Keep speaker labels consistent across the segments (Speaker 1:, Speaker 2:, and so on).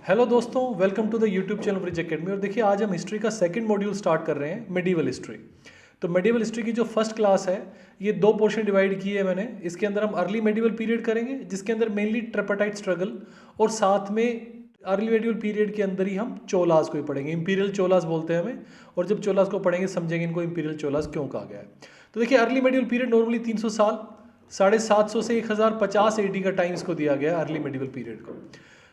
Speaker 1: Hello दोस्तों, welcome to the YouTube channel bridge academy. और देखिए, आज हम हिस्ट्री का सेकंड मॉड्यूल स्टार्ट कर रहे हैं, मेडिवल हिस्ट्री। तो मेडिवल हिस्ट्री की जो फर्स्ट क्लास है, ये दो पोर्शन डिवाइड किए हैं मैंने। इसके अंदर हम अर्ली मेडिवल पीरियड करेंगे, जिसके अंदर मेनली ट्रिपाटाइट स्ट्रगल, और साथ में अर्ली मेडिवल पीरियड के अंदर ही हम चोलास को ही पढ़ेंगे। इंपीरियल चोलास बोलते हैं हमें, और जब चोलास को पढ़ेंगे समझेंगे इनको इंपीरियल चोलास क्यों कहा गया है। तो देखिए, अर्ली मेडिवल पीरियड नॉर्मली 300 साल, 750 से 1050 एडी का टाइम इसको दिया गया है अर्ली मेडिवल पीरियड को।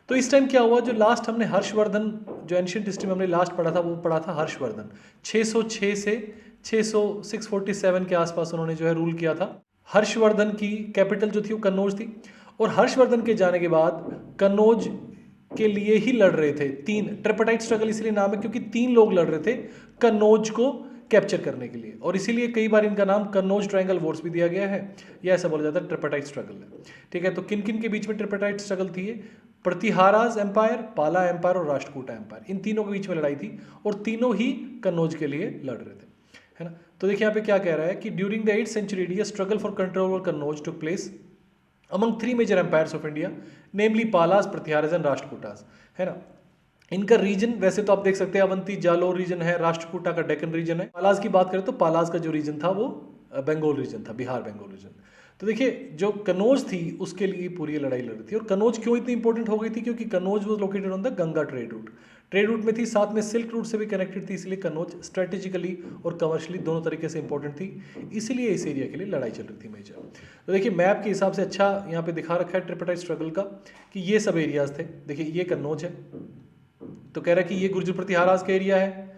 Speaker 1: तो इस टाइम क्या हुआ, जो लास्ट हमने हर्षवर्धन, जो एंशियंट हिस्ट्री में हमने लास्ट पढ़ा था, वो पढ़ा था हर्षवर्धन। 606 से 647 के आसपास उन्होंने जो है रूल किया था। हर्षवर्धन की कैपिटल जो थी वो कन्नौज थी, और हर्षवर्धन के जाने के बाद कन्नौज के लिए ही लड़ रहे थे तीन। ट्रिपाटाइट स्ट्रगल इसलिए नाम है क्योंकि तीन लोग लड़ रहे थे कन्नौज को कैप्चर करने के लिए, और इसीलिए कई बार इनका नाम कन्नौज ट्रायंगल वॉर्स भी दिया गया है, या ऐसा बोला जाता है ट्रिपाटाइट स्ट्रगल है। ठीक है, तो किन किन के बीच में ट्रिपाटाइट स्ट्रगल थी? प्रतिहाराज एम्पायर, पाला एम्पायर और राष्ट्रकूटा एम्पायर, इन तीनों के बीच में लड़ाई थी, और तीनों ही कन्नौज के लिए लड़ रहे थे, है ना। तो देखिए यहाँ पे क्या कह रहा है कि during the 8th century India struggle for control over Kannauj took place among three major empires of India, namely Palas, Pratiharas and Rashtrakutas, है ना। इनका रीजन वैसे तो आप देख सकते हैं, अवंती जालोर रीजन है, राष्ट्रकूटा का डेक्कन रीजन है। पालास की बात करें तो पालास का जो रीजन था वो बंगाल रीजन था, बिहार बंगाल रीजन। तो देखिए, जो कन्नौज थी उसके लिए पूरी लड़ाई लड़ रही थी। और कन्नौज क्यों इतनी इंपॉर्टेंट हो गई थी? क्योंकि Kannauj was located on the Ganga trade route में थी, साथ में सिल्क रूट से भी कनेक्टेड थी, इसलिए कन्नौज स्ट्रेटेजिकली और कमर्शियली दोनों तरीके से इंपॉर्टेंट थी, इसीलिए इस एरिया के लिए लड़ाई चल रही थी मेजर। तो देखिए, मैप के हिसाब से अच्छा यहाँ पे दिखा रखा है ट्रिपाटाइट स्ट्रगल का, कि ये सब एरियाज थे। देखिए, ये कन्नौज है, तो कह रहा है कि ये गुर्जर प्रतिहाराज का एरिया है।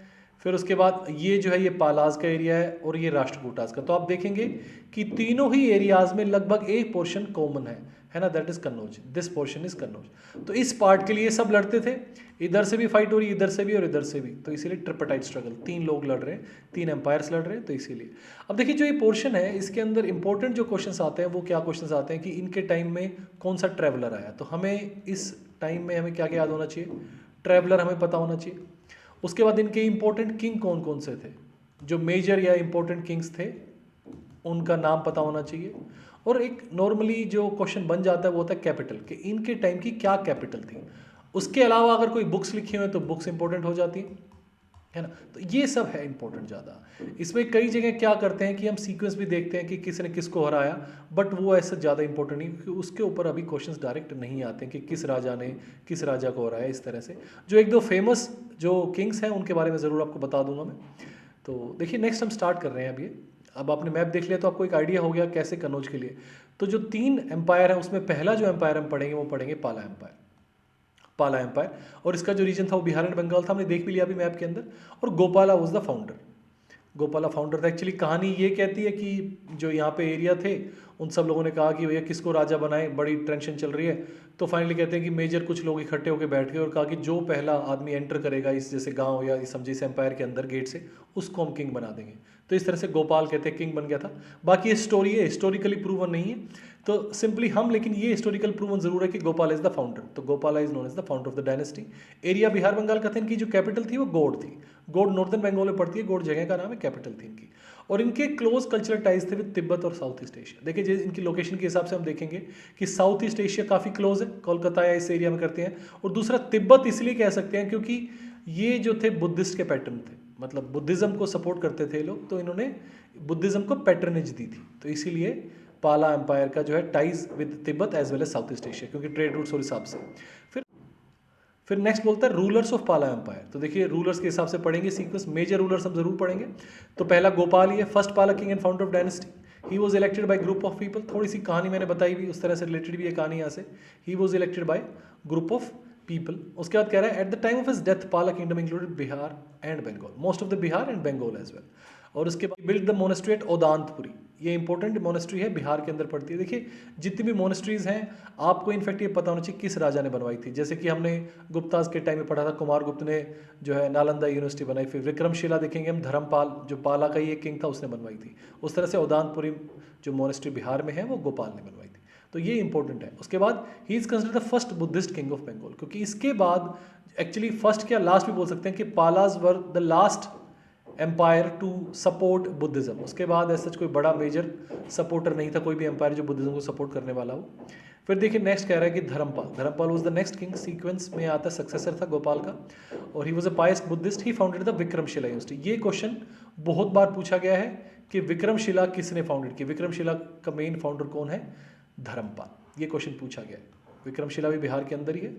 Speaker 1: फिर उसके बाद ये जो है ये पालाज का एरिया है, और ये राष्ट्रकूटास का। तो आप देखेंगे कि तीनों ही एरियाज में लगभग एक पोर्शन कॉमन है ना, that is Kannauj. This portion is Kannauj. तो इस पार्ट के लिए सब लड़ते थे, इधर से भी फाइट हो रही, इधर से भी और इधर से भी। तो इसीलिए ट्रिपाटाइट स्ट्रगल, तीन लोग लड़ रहे हैं, तीन एम्पायर्स लड़ रहे हैं, तो इसीलिए। अब देखिए, जो ये पोर्शन है इसके अंदर इंपॉर्टेंट जो क्वेश्चंस आते हैं वो क्या क्वेश्चंस आते हैं कि इनके टाइम में कौन सा ट्रेवलर आया। तो हमें इस टाइम में हमें क्या क्या याद होना चाहिए? ट्रैवलर हमें पता होना चाहिए। उसके बाद इनके इंपॉर्टेंट किंग कौन कौन से थे, जो मेजर या इंपॉर्टेंट किंग्स थे उनका नाम पता होना चाहिए। और एक नॉर्मली जो क्वेश्चन बन जाता है वो होता है कैपिटल, कि इनके टाइम की क्या कैपिटल थी। उसके अलावा अगर कोई बुक्स लिखी हुई तो बुक्स इंपॉर्टेंट हो जाती है ना। तो ये सब है इंपॉर्टेंट ज़्यादा। इसमें कई जगह क्या करते हैं कि हम सीक्वेंस भी देखते हैं कि किसने किसको हराया, बट वो ऐसा ज़्यादा इंपॉर्टेंट नहीं, क्योंकि उसके ऊपर अभी क्वेश्चंस डायरेक्ट नहीं आते हैं कि किस राजा ने किस राजा को हराया। इस तरह से जो एक दो फेमस जो किंग्स हैं उनके बारे में ज़रूर आपको बता दूंगा मैं। तो देखिए, नेक्स्ट हम स्टार्ट कर रहे हैं अभी। अब आपने मैप देख लिया तो आपको एक आइडिया हो गया कैसे कन्नौज के लिए। तो जो तीन एम्पायर है उसमें पहला जो एम्पायर हम पढ़ेंगे वो पढ़ेंगे पाला एम्पायर। पाला एम्पायर, और इसका जो रीजन था वो बिहार एंड बंगाल था, हमने देख भी लिया अभी मैप के अंदर। और Gopala was the founder, Gopala founder था। एक्चुअली कहानी ये कहती है कि जो यहाँ पे एरिया थे उन सब लोगों ने कहा कि भैया किसको राजा बनाए, बड़ी टेंशन चल रही है। तो फाइनली कहते हैं कि मेजर कुछ लोग इकट्ठे होकर बैठ गए और कहा कि जो पहला आदमी एंटर करेगा इस जैसे गांव या समझे इस एम्पायर के अंदर गेट से, उसको हम किंग बना देंगे। तो इस तरह से गोपाल कहते हैं किंग बन गया था। बाकी ये स्टोरी है, हिस्टोरिकली प्रूवन नहीं है, तो सिंपली हम, लेकिन ये हिस्टोरिकल प्रूवन जरूर है कि गोपाल इज द फाउंडर। तो Gopala is known as the founder of the dynasty. Area Bihar Bengal का था। इनकी जो कैपिटल थी वो गौड़ थी। गौड़ नॉर्दर्न बंगाल में पड़ती है, गौड़ जगह का नाम है, कैपिटल थी इनकी। और इनके क्लोज कल्चरल टाइज थे विद तिब्बत और साउथ ईस्ट एशिया। देखिए, इनकी लोकेशन के हिसाब से हम देखेंगे कि साउथ ईस्ट एशिया काफ़ी क्लोज है, कोलकाता या इस एरिया में करते हैं। और दूसरा तिब्बत इसलिए कह सकते हैं क्योंकि ये जो थे बुद्धिस्ट के पैटर्न थे, मतलब बुद्धिज्म को सपोर्ट करते थे लोग, तो इन्होंने बुद्धिज्म को पैटर्नेज दी थी। तो इसीलिए पाला एम्पायर का जो है ties with Tibet as well as south east Asia, क्योंकि ट्रेड रूट्स और हिसाब से। फिर नेक्स्ट बोलता है रूलर्स ऑफ पाला एम्पायर। तो देखिए, रूलर्स के हिसाब से पढ़ेंगे सीक्वेंस, मेजर रूलर्स हम जरूर पढ़ेंगे। तो पहला गोपाल ही है, फर्स्ट पाला king and founder of dynasty. He was elected by group of people. थोड़ी सी कहानी मैंने बताई भी, उस तरह से रिलेटेड भी है कहानी यहाँ से। He was elected by group of people. उसके बाद कह रहा है at the time of his death Pala kingdom included Bihar and Bengal, most of the Bihar and Bengal as well. और उसके बाद build the monastery at Odantapuri. ये इंपॉर्टेंट मोनेस्ट्री है, बिहार के अंदर पड़ती है। देखिए, जितनी भी मोनेस्ट्रीज हैं आपको इनफैक्ट ये पता होना चाहिए किस राजा ने बनवाई थी। जैसे कि हमने गुप्ताज के टाइम में पढ़ा था, कुमार गुप्त ने जो है नालंदा यूनिवर्सिटी बनाई। फिर विक्रमशिला देखेंगे हम, धर्मपाल जो पाला का ही एक किंग था उसने बनवाई थी। उस तरह से ओदांतपुरी जो मोनेस्ट्री बिहार में है वो गोपाल ने बनवाई थी। तो ये इंपॉर्टेंट है। उसके बाद he is considered the first Buddhist king of Bengal, क्योंकि इसके बाद एक्चुअली फर्स्ट क्या लास्ट भी बोल सकते हैं कि Palas were the last empire to support Buddhism. उसके बाद ऐसा कोई बड़ा मेजर सपोर्टर नहीं था, कोई भी एम्पायर जो बुद्धिज्म को सपोर्ट करने वाला हो। फिर देखिए नेक्स्ट कह रहा है कि Dharmapal, Dharmapal was the next king, sequence में आता सक्सेसर था गोपाल का, और he was a pious Buddhist, he founded the Vikramashila university. ये क्वेश्चन बहुत बार पूछा गया है कि विक्रमशिला किसने फाउंडेड की, विक्रमशिला का मेन फाउंडर कौन है, धर्मपाल। ये क्वेश्चन पूछा गया है। विक्रमशिला भी बिहार के अंदर ही है।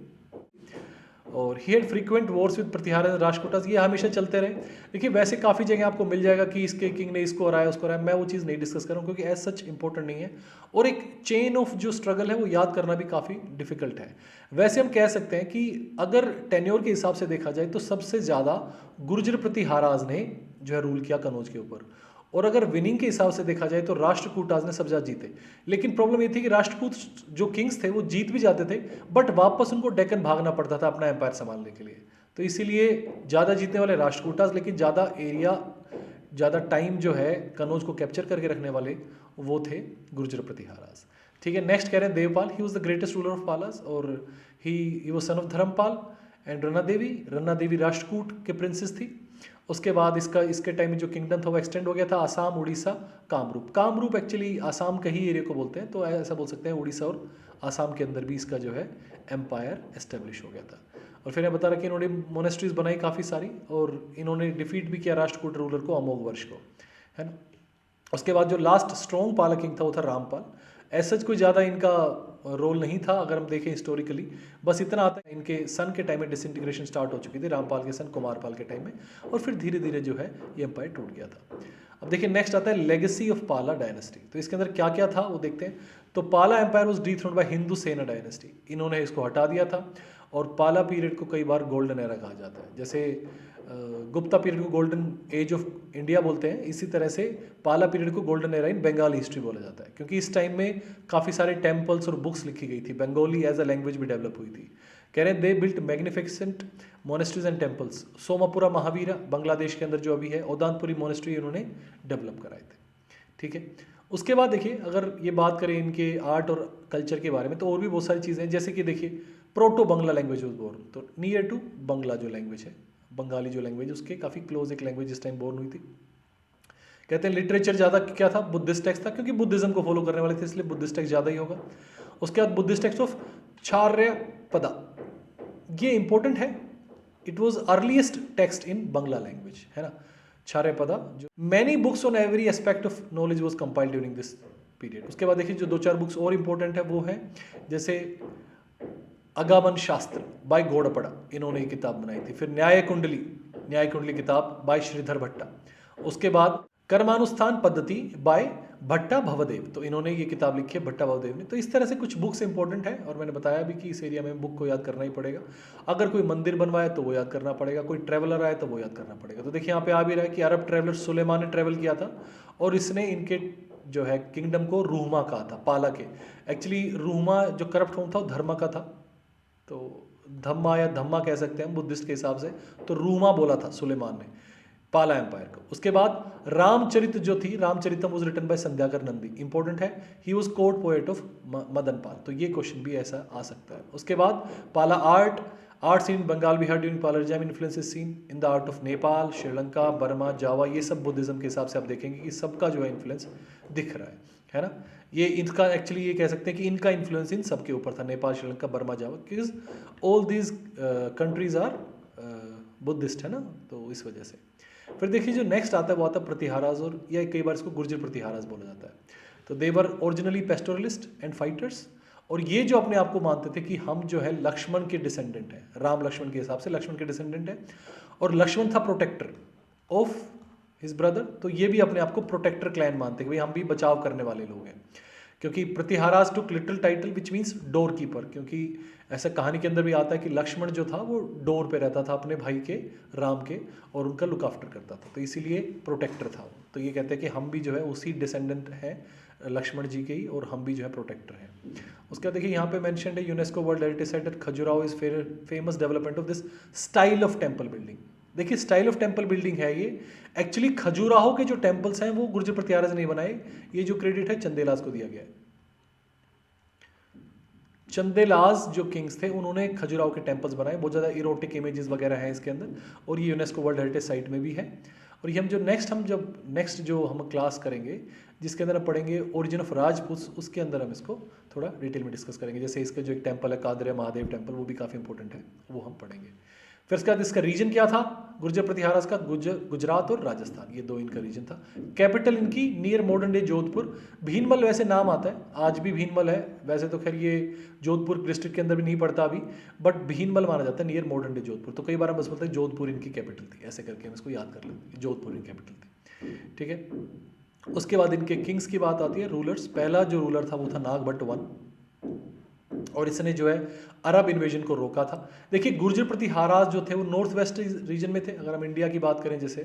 Speaker 1: और he had frequent Wars with Pratihara Rashtrakutas, ये हमेशा चलते रहे। देखिए वैसे काफ़ी जगह आपको मिल जाएगा कि इसके किंग ने इसको हराया उसको हराया, मैं वो चीज़ नहीं डिस्कस कर रहा हूँ क्योंकि एज सच इंपॉर्टेंट नहीं है, और एक चेन ऑफ जो स्ट्रगल है वो याद करना भी काफ़ी डिफिकल्ट है। वैसे हम कह सकते हैं कि अगर टेन्योर के हिसाब से देखा जाए तो सबसे ज़्यादा गुर्जर प्रतिहाराज ने जो है रूल किया कनौज के ऊपर, और अगर विनिंग के हिसाब से देखा जाए तो राष्ट्रकूटाज ने सबसे ज़्यादा जीते। लेकिन प्रॉब्लम ये थी कि राष्ट्रकूट जो किंग्स थे वो जीत भी जाते थे, बट वापस उनको डेक्कन भागना पड़ता था अपना एम्पायर संभालने के लिए। तो इसीलिए ज़्यादा जीतने वाले राष्ट्रकूटाज, लेकिन ज़्यादा एरिया, ज़्यादा टाइम जो है कनौज को कैप्चर करके रखने वाले वो थे गुर्जर प्रतिहाराज। ठीक है, नेक्स्ट कह रहे हैं Devapala, he was the greatest ruler of Palas, और he was son of Dharmapala and Ranna Devi. Ranna Devi Rashtrakuta के प्रिंसेस थी। उसके बाद इसके टाइम में जो किंगडम था वो एक्सटेंड हो गया था आसाम, उड़ीसा, कामरूप। कामरूप एक्चुअली आसाम के ही एरिया को बोलते हैं, तो ऐसा बोल सकते हैं उड़ीसा और आसाम के अंदर भी इसका जो है एम्पायर एस्टेब्लिश हो गया था। और फिर मैं बता रहा कि इन्होंने मोनेस्ट्रीज बनाई काफ़ी सारी, और इन्होंने डिफीट भी किया राष्ट्रकूट रूलर को, अमोघ वर्ष को, है ना। उसके बाद जो लास्ट स्ट्रॉन्ग पाला किंग था वो था रामपाल। ऐसा कोई ज़्यादा इनका रोल नहीं था अगर हम देखें हिस्टोरिकली, बस इतना आता है इनके सन के टाइम में डिसइंटीग्रेशन स्टार्ट हो चुकी थी, रामपाल के सन, कुमारपाल के टाइम में, और फिर धीरे धीरे जो है ये एम्पायर टूट गया था। अब देखिए नेक्स्ट आता है लेगेसी ऑफ पाला डायनेस्टी। तो इसके अंदर क्या क्या था वो देखते हैं। तो पाला एम्पायर वाज डिथ्रोन्ड बाय हिंदू सेना डायनेस्टी, इन्होंने इसको हटा दिया था। और पाला पीरियड को कई बार गोल्डन एरा कहा जाता है, जैसे गुप्ता पीरियड को गोल्डन एज ऑफ इंडिया बोलते हैं, इसी तरह से पाला पीरियड को golden era in Bengali history बोला जाता है, क्योंकि इस टाइम में काफ़ी सारे टेम्पल्स और बुक्स लिखी गई थी, बंगाली एज अ लैंग्वेज भी डेवलप हुई थी। कह रहे हैं they built magnificent monasteries and temples. Somapura Mahavira Bangladesh के अंदर जो अभी है, ओदानपुरी मोनेस्ट्री इन्होंने डेवलप कराए थे। ठीक है, उसके बाद देखिए अगर ये बात करें इनके आर्ट और कल्चर के बारे में तो और भी बहुत सारी चीज़ें हैं, जैसे कि देखिए proto Bangla language was born, तो नियर टू बंगला जो लैंग्वेज है, बंगाली जो लैंग्वेज, उसके काफ़ी क्लोज एक लैंग्वेज इस टाइम बोर्न हुई थी। कहते हैं लिटरेचर ज़्यादा क्या था, बुद्धिस्ट टेक्स्ट था, क्योंकि बुद्धिज्म को फॉलो करने वाले थे इसलिए बुद्धिस्ट टेक्स्ट ज़्यादा ही होगा। उसके बाद बुद्धिस्ट टेक्स्ट ऑफ चार्यपदा, ये इंपॉर्टेंट है, it was earliest text in Bangla language, है ना, चार्यपदा। जो many books on every aspect of knowledge was compiled during this period. उसके बाद देखिए जो 2-4 बुक्स और इंपॉर्टेंट है वो है, जैसे अगामन शास्त्र बाय गौड़पड़ा, इन्होंने ये किताब बनाई थी। फिर न्याय कुंडली किताब बाय श्रीधर भट्टा। उसके बाद कर्मानुष्ठान पद्धति बाय भट्टा भवदेव, तो इन्होंने ये किताब लिखी है भट्टा भवदेव ने। तो इस तरह से कुछ बुक्स इंपॉर्टेंट है, और मैंने बताया भी कि इस एरिया में बुक को याद करना ही पड़ेगा। अगर कोई मंदिर बनवाए तो वो याद करना पड़ेगा, कोई ट्रेवलर आए तो वो याद करना पड़ेगा। तो देखिए यहाँ पे आ भी रहा है कि अरब ट्रेवलर सुलेमान ने ट्रेवल किया था, और इसने इनके जो है किंगडम को रूहमा कहा था, पाला के। एक्चुअली रूहमा जो करप्ट होम था वो धर्मा का था, तो धम्मा या धम्मा कह सकते हैं बुद्धिस्ट के हिसाब से, तो रूमा बोला था सुलेमान ने पाला एम्पायर को। उसके बाद रामचरित जो थी, Ramacharitam was written by Sandhyakar Nandi, important है, he was court poet of Madan Pal, तो ये क्वेश्चन भी ऐसा आ सकता है। उसके बाद Pala arts in Bengal Bihar during Pala regime, influence is seen in the art of Nepal, Sri Lanka, Burma, Java, ये सब बुद्धिज्म के हिसाब से आप देखेंगे कि सबका जो है इन्फ्लुएंस दिख रहा है ना। ये इनका एक्चुअली ये कह सकते हैं कि इनका इन्फ्लुएंस इन सबके ऊपर था, Nepal, Sri Lanka, Burma, Java, because all these countries are Buddhist, है ना, तो इस वजह से। फिर देखिए जो नेक्स्ट आता है वो आता है प्रतिहाराज, और या कई बार इसको गुर्जर प्रतिहाराज बोला जाता है। तो दे वर ओरिजिनली पेस्टोरलिस्ट एंड फाइटर्स, और ये जो अपने आप को मानते थे कि हम जो है लक्ष्मण के डिसेंडेंट हैं, राम लक्ष्मण के हिसाब से लक्ष्मण के डिसेंडेंट है, और लक्ष्मण था प्रोटेक्टर ऑफ हिज ब्रदर, तो ये भी अपने आप को प्रोटेक्टर क्लैन मानते हैं कि भाई हम भी बचाव करने वाले लोग हैं। क्योंकि Pratiharas took little title which means door keeper, क्योंकि ऐसा कहानी के अंदर भी आता है कि लक्ष्मण जो था वो डोर पे रहता था अपने भाई के राम के, और उनका लुक आफ्टर करता था, तो इसीलिए प्रोटेक्टर था वो। तो ये कहते हैं कि हम भी जो है उसी डिसेंडेंट हैं लक्ष्मण जी के ही, और हम भी जो है प्रोटेक्टर हैं। उसके बाद देखिए यहाँ पे मेंशन्ड है UNESCO world heritage site at Khajuraho is famous development of this style of temple building. देखिए स्टाइल ऑफ टेम्पल बिल्डिंग है ये, एक्चुअली खजुराहो के जो टेम्पल्स हैं वो गुर्जर प्रतिहाराज नहीं बनाए, ये जो क्रेडिट है चंदेलाज को दिया गया है। चंदेलाज जो किंग्स थे उन्होंने खजुराहो के टेम्पल्स बनाए, बहुत ज़्यादा इरोटिक इमेजेस वगैरह हैं इसके अंदर, और ये यूनेस्को वर्ल्ड हेरिटेज साइट में भी है। और ये हम नेक्स्ट जो हम क्लास करेंगे जिसके अंदर हम पढ़ेंगे ओरिजिन ऑफ राजपूत, उसके अंदर हम इसको थोड़ा डिटेल में डिस्कस करेंगे। जैसे इसका जो एक टेम्पल है कादर महादेव टेम्पल, वो भी काफ़ी इंपॉर्टेंट है, वो हम पढ़ेंगे। फिर उसके बाद इसका रीजन क्या था गुर्जर प्रतिहारास का, गुजरात और राजस्थान, ये दो इनका रीजन था। कैपिटल इनकी नियर मॉडर्न डे जोधपुर। भीनमल वैसे नाम आता है, आज भी भीनमल है, वैसे तो खैर ये जोधपुर डिस्ट्रिक्ट के अंदर भी नहीं पड़ता अभी, बट भीनमल माना जाता है नियर मॉडर्न डे जोधपुर। तो कई बार हम बस बोलते हैं जोधपुर इनकी कैपिटल थी, ऐसे करके हम इसको याद कर लेते, जोधपुर इनकी कैपिटल थी, ठीक है। उसके बाद इनके किंग्स की बात आती है, रूलर्स। पहला जो रूलर था वो था नागभट्ट वन, और इसने जो है अरब इन्वेजन को रोका था। देखिए गुर्जर प्रतिहारास जो थे वो नॉर्थ वेस्ट रीजन में थे। अगर हम इंडिया की बात करें, जैसे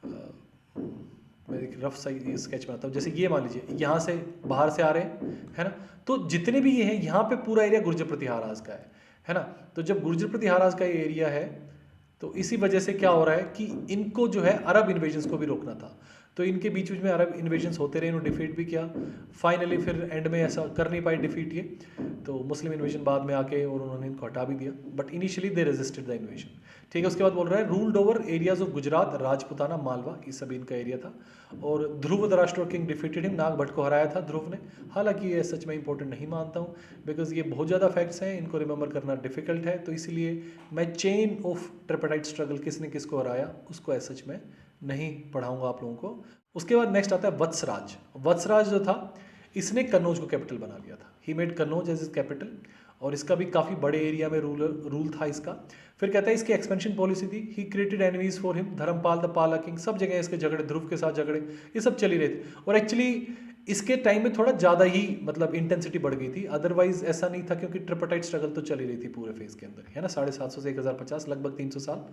Speaker 1: मैं एक रफ साइज स्केच बनाता हूँ, जैसे ये मान लीजिए यहाँ से बाहर से आ रहे हैं, है ना, तो जितने भी ये हैं यहाँ पे पूरा एरिया गुर्जर प्रतिहारास का है ना। तो जब गुर्जर प्रतिहारास का ये एरिया है तो इसी वजह से क्या हो रहा है कि इनको जो है अरब इन्वेजन्स को भी रोकना था। तो इनके बीच बीच में अरब इन्वेजन्स होते रहे, इन्होंने डिफीट भी किया। फाइनली फिर एंड में ऐसा कर नहीं पाए डिफीट ये, तो मुस्लिम इन्वेजन बाद में आके और उन्होंने इनको हटा भी दिया, but initially they resisted the invasion, ठीक है। उसके बाद बोल रहा है ruled over areas of Gujarat, Rajputana, Malwa, ये सब इनका एरिया था। और ध्रुव द राष्ट्र किंग डिफीटेड हिम, नागभट्ट को हराया था ध्रुव ने। हालांकि ये सच में इंपॉर्टेंट नहीं मानता हूँ, बिकॉज ये बहुत ज़्यादा फैक्ट्स हैं, इनको रिमेंबर करना डिफिकल्ट है, तो इसलिए मैं चेन ऑफ ट्रिपेटाइट स्ट्रगल किसने किसको हराया उसको ऐसा सच में नहीं पढ़ाऊंगा आप लोगों को। उसके बाद नेक्स्ट आता है वत्सराज। वत्सराज जो था इसने कन्नौज को कैपिटल बना लिया था, he made Kannauj as is capital, और इसका भी काफ़ी बड़े एरिया में रूल था इसका। फिर कहता है इसकी एक्सपेंशन पॉलिसी थी, he created enemies for him, Dharmapal the Pala king, सब जगह इसके झगड़े, ध्रुव के साथ झगड़े, ये सब चली रहे थे। और एक्चुअली इसके टाइम में थोड़ा ज़्यादा ही मतलब इंटेंसिटी बढ़ गई थी, अदरवाइज ऐसा नहीं था, क्योंकि ट्रिपेटाइट स्ट्रगल तो चली रही थी पूरे फेज के अंदर, है ना, 750 से 1050 लगभग 300 साल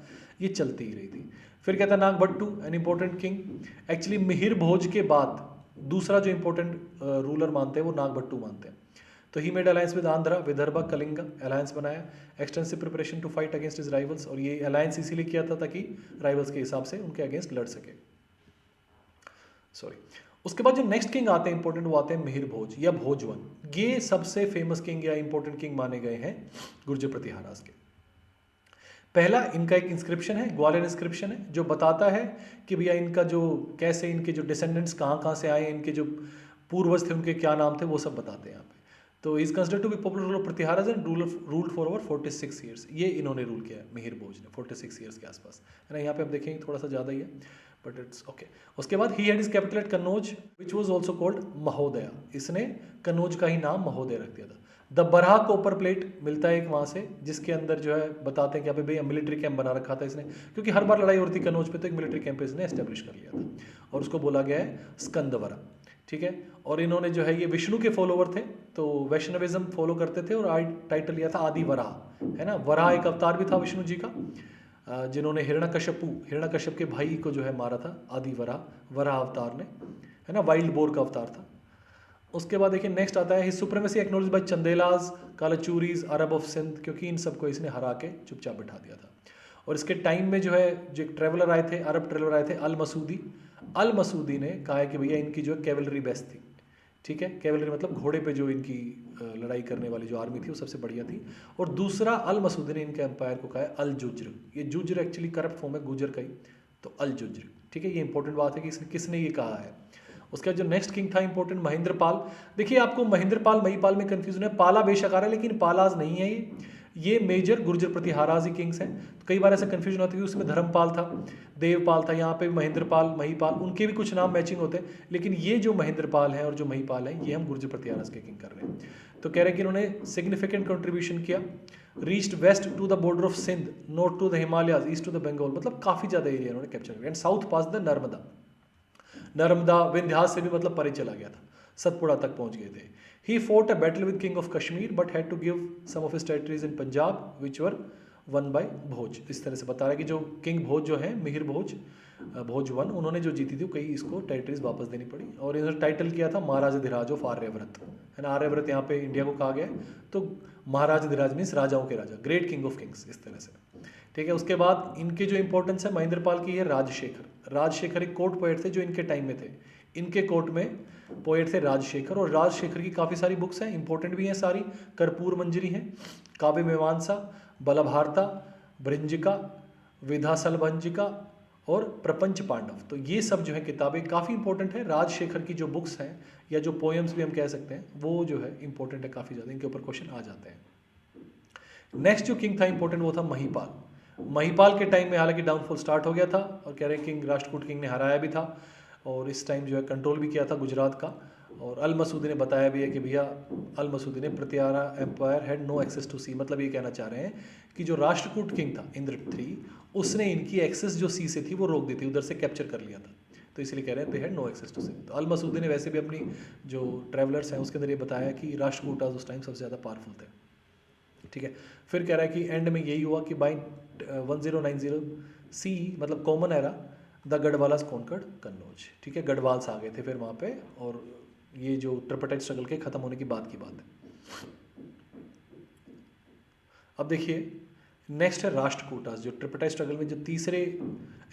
Speaker 1: ये चलती ही रही थी। फिर कहता है Nagabhata an important king, actually Mihir Bhoj के बाद दूसरा जो इंपॉर्टेंट रूलर मानते हैं वो नागभट्टू मानते हैं। तो he made alliance with Andhra, Vidarbha, Kalinga, alliance बनाया, extensive preparation to fight against his rivals, और ये अलायंस इसीलिए किया था ताकि राइवल्स के हिसाब से उनके अगेंस्ट लड़ सके, सॉरी। उसके बाद जो नेक्स्ट किंग आते हैं इंपॉर्टेंट, वो आते हैं मिहिर भोज या भोजवन। ये सबसे फेमस किंग या इंपॉर्टेंट किंग माने गए हैं गुर्जर प्रतिहारास के। पहला इनका एक इंस्क्रिप्शन है, ग्वालियर इंस्क्रिप्शन है, जो बताता है कि भैया इनका जो कैसे इनके जो डिसेंडेंट्स कहाँ कहाँ से आए, इनके जो पूर्वज थे उनके क्या नाम थे, वो सब बताते हैं यहाँ पे। तो is considered to be popular ruler Pratiharas and ruled for over 46 years. ये इन्होंने रूल किया है मिहिर भोज ने 46 ईयर्स के आसपास, है ना। यहाँ पे आप देखेंगे थोड़ा सा ज़्यादा ही है, बट इट्स ओके। उसके बाद he had his capital eight Kannauj which was also called महोदया, इसने कन्नौज का ही नाम महोदय रख दिया था। द बरहा कॉपर प्लेट मिलता है एक वहाँ से, जिसके अंदर जो है बताते हैं कि यहाँ पे भैया मिलिट्री कैंप बना रखा था इसने, क्योंकि हर बार लड़ाई होती कन्नौज पे, तो एक मिलिट्री कैंप इसने एस्टेब्लिश कर लिया था, और उसको बोला गया है स्कंदवरा, ठीक है। और इन्होंने जो है ये विष्णु के फॉलोवर थे, तो वैष्णविज्म फॉलो करते थे, और टाइटल लिया था आदि वराह, है ना। वराह एक अवतार भी था विष्णु जी का, जिन्होंने हिरण्यकश्यप के भाई को जो है मारा था, आदि वराह अवतार ने, है ना, वाइल्ड बोर का अवतार था। उसके बाद देखिए नेक्स्ट आता है his supremacy acknowledge by Chandelas, Kalachuris, Arab of Sindh, क्योंकि इन सबको इसने हरा के चुपचाप बिठा दिया था। और इसके टाइम में जो है जो एक ट्रेवलर आए थे, अरब ट्रेवलर आए थे, अल मसूदी ने कहा है कि भैया इनकी जो है कैवलरी बेस्ट थी, ठीक है। कैवलरी मतलब घोड़े पे जो इनकी लड़ाई करने वाली जो आर्मी थी वो सबसे बढ़िया थी। और दूसरा अल मसूदी ने इनके एम्पायर को कहा है अल जुज्र, ये जुज्र एक्चुअली करप्ट फॉर्म है गुजर का ही, तो अल जुज्र, ठीक है। ये इंपॉर्टेंट बात है कि किसने ये कहा है। उसके बाद जो नेक्स्ट किंग था इंपॉर्टेंट महेंद्रपाल। देखिए आपको महेंद्रपाल महिपाल में कंफ्यूजन है, पाला बेशक आ रहा है लेकिन पालाज नहीं है ये मेजर गुर्जर प्रतिहाराज ही किंग्स हैं। तो कई बार ऐसा कंफ्यूजन होता है कि उसमें धर्मपाल था, देवपाल था, यहाँ पे महेंद्रपाल, महिपाल, उनके भी कुछ नाम मैचिंग होते हैं, लेकिन ये जो महेंद्रपाल हैं और जो महिपाल हैं ये हम गुर्जर प्रतिहाराज के किंग कर रहे हैं। तो कह रहे हैं कि इन्होंने सिग्निफिकेंट कंट्रीब्यूशन किया, reached west to the border of Sindh, north to the Himalayas, east to the Bengal, मतलब काफ़ी ज़्यादा एरिया इन्होंने कैप्चर किया, and south pass the Narmada Vindhyas से भी मतलब परे चला गया था, सतपुड़ा तक पहुंच गए थे। He fought a battle with king of Kashmir but had to give some of his territories in Punjab which were won by Bhoj. इस तरह से बता रहा है कि जो किंग भोज जो है मिहिर भोज, भोज वन, उन्होंने जो जीती थी कई इसको टेरिटरीज वापस देनी पड़ी। और इन्होंने टाइटल किया था महाराज धिराज ऑफ आर्यव्रत, है ना। आर्यव्रत यहाँ पे इंडिया को कहा गया, तो महाराज धिराज मीन्स राजाओं के राजा, ग्रेट किंग ऑफ किंग्स, इस तरह से, ठीक है। उसके बाद इनके जो इंपॉर्टेंस है महेंद्रपाल की है राजशेखर एक कोर्ट पोएट थे जो इनके टाइम में थे, इनके कोर्ट में पोएट थे राजशेखर, और राजशेखर की काफ़ी सारी बुक्स हैं, इंपॉर्टेंट भी हैं सारी। कर्पूर मंजरी है, काव्य मीमांसा, बलभारता, भृंजिका, विधासलभंजिका, और प्रपंच पांडव। तो ये सब जो है किताबें काफ़ी इंपॉर्टेंट है। राजशेखर की जो बुक्स हैं या जो पोएम्स भी हम कह सकते हैं वो जो है इंपॉर्टेंट है काफ़ी ज़्यादा, इनके ऊपर क्वेश्चन आ जाते हैं। नेक्स्ट जो किंग था इंपॉर्टेंट वो था महिपाल। महिपाल के टाइम में हालांकि डाउनफॉल स्टार्ट हो गया था और कह रहे हैं किंग राष्ट्रकूट किंग ने हराया भी था और इस टाइम जो है कंट्रोल भी किया था गुजरात का। और अल मसूदी ने बताया भी है कि भैया अल मसूदी ने Pratihara empire had no access to sea, मतलब ये कहना चाह रहे हैं कि जो राष्ट्रकूट किंग था इंद्र III उसने इनकी एक्सेस जो सी से थी वो रोक दी थी, उधर से कैप्चर कर लिया था, तो इसलिए कह रहे हैं they had no access to sea. तो अल मसूदी ने वैसे भी अपनी जो ट्रैवलर्स हैं उसके अंदर ये बताया कि राष्ट्रकूटाज उस टाइम सबसे ज़्यादा पावरफुल थे। ठीक है, फिर कह रहा है कि एंड में यही हुआ कि बाई 1090 सी मतलब common era the Gahadavalas conquered Kannauj. ठीक है, गढ़वाल्स आ गए थे फिर वहाँ पे और ये जो ट्रिपटाइट स्ट्रगल के ख़त्म होने की बात है। अब देखिए नेक्स्ट है राष्ट्रकूटास। जो ट्रिपटाइट स्ट्रगल में जो तीसरे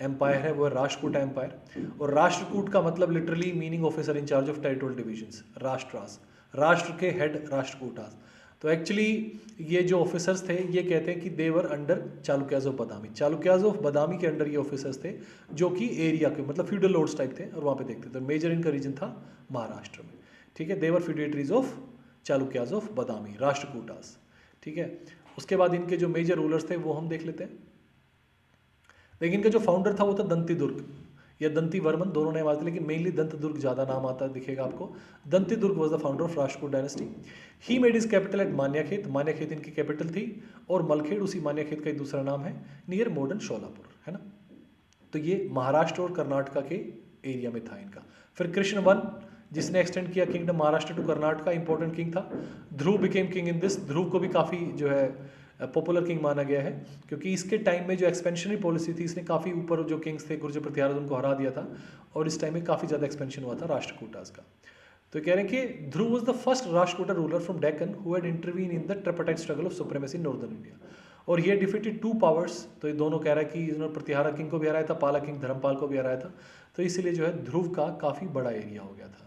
Speaker 1: एम्पायर है वो है राष्ट्रकूट एम्पायर। और राष्ट्रकूट का मतलब literally meaning officer in charge of territorial divisions, Rashtras, राष्ट्र के हेड राष्ट्रकूटास। तो एक्चुअली ये जो ऑफिसर्स थे ये कहते हैं कि they were under Chalukyas of Badami, Chalukyas of Badami के अंडर ये ऑफिसर्स थे जो कि एरिया के मतलब फ्यूडल लॉर्ड्स टाइप थे और वहाँ पे देखते थे। मेजर इनका रीजन था महाराष्ट्र में। ठीक है, देवर फ्यूडेटरीज ऑफ चालुक्याज ऑफ बदामी, राष्ट्रकूटास। ठीक है, उसके बाद इनके जो मेजर रूलर्स थे वो हम देख लेते हैं। लेकिन इनका जो फाउंडर था वो था दंती दुर्ग या दंती वर्मन, दोनों नाम आते, लेकिन मेनली दंत दुर्ग ज़्यादा नाम आता है दिखेगा आपको। Dantidurga was the founder of Rashtrakuta dynasty. He made his capital at Manyakhet, Manyakhet इनकी कैपिटल थी, और मलखेड़ उसी मान्याखेत का ही दूसरा नाम है, नियर मॉडर्न शोलापुर, है ना। तो ये महाराष्ट्र और कर्नाटका के एरिया में था इनका। फिर कृष्ण वन जिसने एक्सटेंड किया kingdom Maharashtra to Karnataka, important king था। Dhruva became king in this, Dhruva को भी काफ़ी जो है पॉपुलर किंग माना गया है क्योंकि इसके टाइम में जो एक्सपेंशनरी पॉलिसी थी इसने काफ़ी ऊपर जो किंग्स थे गुर्जर प्रतिहार उनको हरा दिया था और इस टाइम में काफ़ी ज़्यादा एक्सपेंशन हुआ था राष्ट्रकूटास का। तो कह रहे हैं कि Dhruva was the first Rashtrakuta ruler from Deccan who had intervene in the tripartite struggle of supremacy in northern India, और ये डिफीटेड 2 पावर्स। तो ये दोनों कह रहा है कि इन्होंने प्रतिहारा किंग को भी हराया था, पाला किंग धर्मपाल को भी हराया था, तो इसीलिए जो है ध्रुव का काफ़ी बड़ा एरिया हो गया था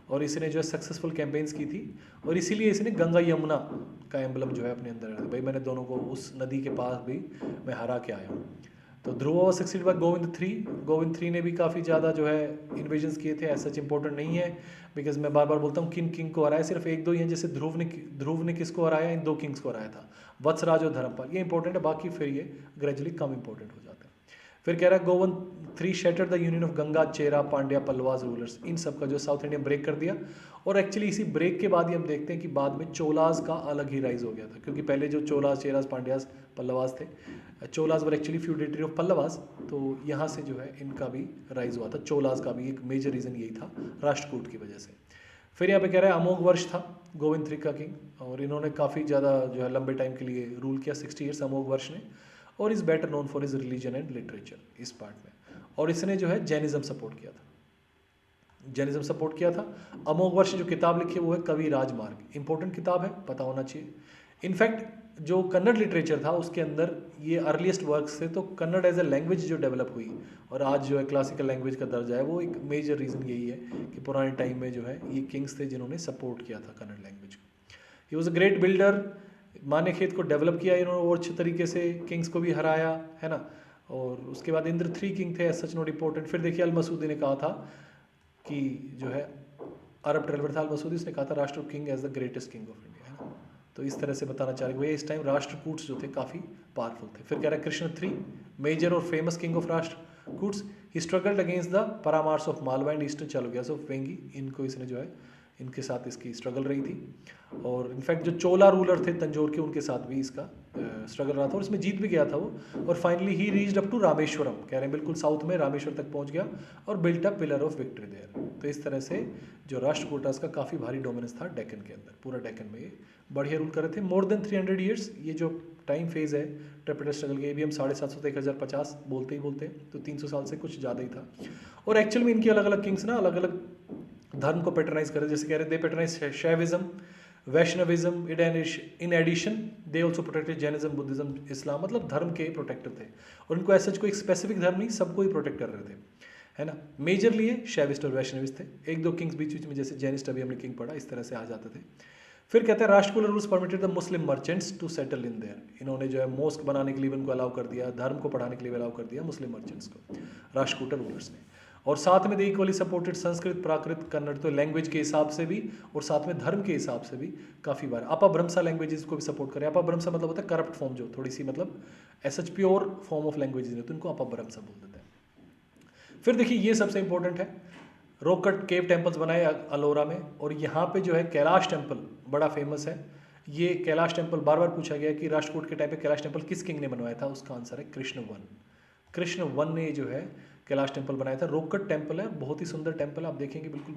Speaker 1: और इसने जो है सक्सेसफुल कैंपेन्स की थी और इसीलिए इसने गंगा यमुना का एम्बलम जो है अपने अंदर रखा, भाई मैंने दोनों को उस नदी के पास भी मैं हरा के आया हूँ। तो Dhruva was succeed by Govind III। Govind III ने भी काफ़ी ज़्यादा जो है इन्वेजन्स किए थे, ऐसा सच इंपॉर्टेंट नहीं है बिकॉज मैं बार बार बोलता हूँ किन किंग को हराया, सिर्फ 1-2 ही हैं। जैसे ध्रुव ने किसको हराया, इन 2 किंग्स को हराया था, वत्सराज और धर्मपाल, ये इंपॉर्टेंट है, बाकी फिर ये ग्रेजुअली कम इंपॉर्टेंट हो जाता है। फिर कह रहा है Govind III shattered the union of Ganga, Chera, Pandya, Pallavas rulers, इन सब का जो साउथ इंडिया ब्रेक कर दिया। और एक्चुअली इसी ब्रेक के बाद ही हम देखते हैं कि बाद में चोलाज का अलग ही राइज हो गया था, क्योंकि पहले जो चोलाज, चेराज, पांड्याज, पल्लवाज थे, Cholas were actually feudatory of Pallavas, तो यहाँ से जो है इनका भी राइज हुआ था। चोलाज का भी एक मेजर रीज़न यही था राष्ट्रकूट की वजह से। फिर यहाँ पे कह रहा है अमोघ वर्ष था गोविंद III का किंग, और इन्होंने काफ़ी ज़्यादा जो है लंबे टाइम के लिए रूल किया, 60 ईयर्स अमोघ वर्ष ने, और is better known for is religion and literature इस पार्ट में। और इसने जो है जैनिज्म सपोर्ट किया था, जैनिज्म सपोर्ट किया था। अमोघ वर्ष जो किताब लिखी है वो है कवि राजमार्ग, इंपॉर्टेंट किताब है, पता होना चाहिए। इनफैक्ट जो कन्नड़ लिटरेचर था उसके अंदर ये अर्लीस्ट वर्क्स थे, तो कन्नड़ एज ए लैंग्वेज जो डेवलप हुई और आज जो है क्लासिकल लैंग्वेज का दर्जा है, वो एक मेजर रीज़न यही है कि पुराने टाइम में जो है ये किंग्स थे जिन्होंने सपोर्ट किया था कन्नड़ लैंग्वेज को। He was a great builder, Manyakheta को डेवलप किया इन्होंने और अच्छे तरीके से, किंग्स को भी हराया, है ना। और उसके बाद इंद्र III किंग थे, सच नॉट इंपॉर्टेंट। फिर देखिए अल मसूदी ने कहा था कि जो है अरब ट्रेवलर था अल मसूदी, उसने कहा था Rashtra king as the greatest king of India, है ना। तो इस तरह से बताना चाह रहे भैया इस टाइम राष्ट्रकूट्स जो थे काफ़ी पावरफुल थे। फिर कह रहा है कृष्ण III मेजर और famous king of Rashtrakutas, he struggled against the Paramaras of Malwa and eastern Chalukyas of Vengi, इनको इसने जो है इनके साथ इसकी स्ट्रगल रही थी। और इनफैक्ट जो चोला रूलर थे तंजौर के, उनके साथ भी इसका स्ट्रगल रहा था और इसमें जीत भी गया था वो। और finally he reached up to Rameswaram, कह रहे हैं बिल्कुल साउथ में रामेश्वर तक पहुंच गया और built up pillar of victory there. तो इस तरह से जो राष्ट्रकूटास का काफ़ी भारी डोमिनेंस था डेक्कन के अंदर, पूरा डेक्कन में ये बढ़िया रूल कर रहे थे। मोर देन 300 ईयर्स ये जो टाइम फेज है ट्रिपटाइट स्ट्रगल के, ये भी हम 750 से 1050 बोलते ही बोलते हैं, तो 300 साल से कुछ ज़्यादा ही था। और एक्चुअल में इनकी अलग अलग किंग्स ना अलग अलग धर्म को पैटर्नाइज करे, जैसे कह रहे हैं they patronise Shaivism, Vaishnavism, in addition they also protected Jainism, Buddhism, Islam, मतलब धर्म के प्रोटेक्टर थे। और इनको ऐसा कोई स्पेसिफिक धर्म नहीं, सबको ही प्रोटेक्ट कर रहे थे, है ना। मेजरली ये शैविस्ट और वैष्णविस्ट थे, 1-2 किंग्स बीच बीच में जैसे जैनिस्ट अभी हमने किंग पढ़ा इस तरह से आ जाते थे। फिर कहते हैं Rashtrakuta rules permitted the Muslim merchants to settle in there, इन्होंने जो है मोस्क बनाने के लिए उनको अलाउ कर दिया, धर्म को पढ़ाने के लिए अलाउ कर दिया मुस्लिम मर्चेंट्स को, राष्ट्रकूट रूलर्स ने। और साथ में दे इक्वली सपोर्टेड संस्कृत, प्राकृत, कन्नड़, तो लैंग्वेज के हिसाब से भी और साथ में धर्म के हिसाब से भी काफ़ी बार अपभ्रंशा लैंग्वेजेस को भी सपोर्ट करें। अपभ्रंशा मतलब होता है करप्ट फॉर्म, जो थोड़ी सी मतलब S H pure form of languages है तो इनको अपभ्रंशा बोल देते हैं। फिर देखिए ये सबसे इंपॉर्टेंट है, रॉक कट केव टेम्पल्स बनाए अलोरा में, और यहाँ पे जो है कैलाश टेम्पल बड़ा फेमस है। ये कैलाश टेम्पल बार बार पूछा गया कि राष्ट्रकूट के टाइम पे कैलाश टेम्पल किस किंग ने बनवाया था, उसका आंसर है कृष्णवन। कृष्णवन ने जो है कैलाश टेम्पल बनाया था। रॉक कट टेम्पल है, बहुत ही सुंदर टेम्पल है, आप देखेंगे बिल्कुल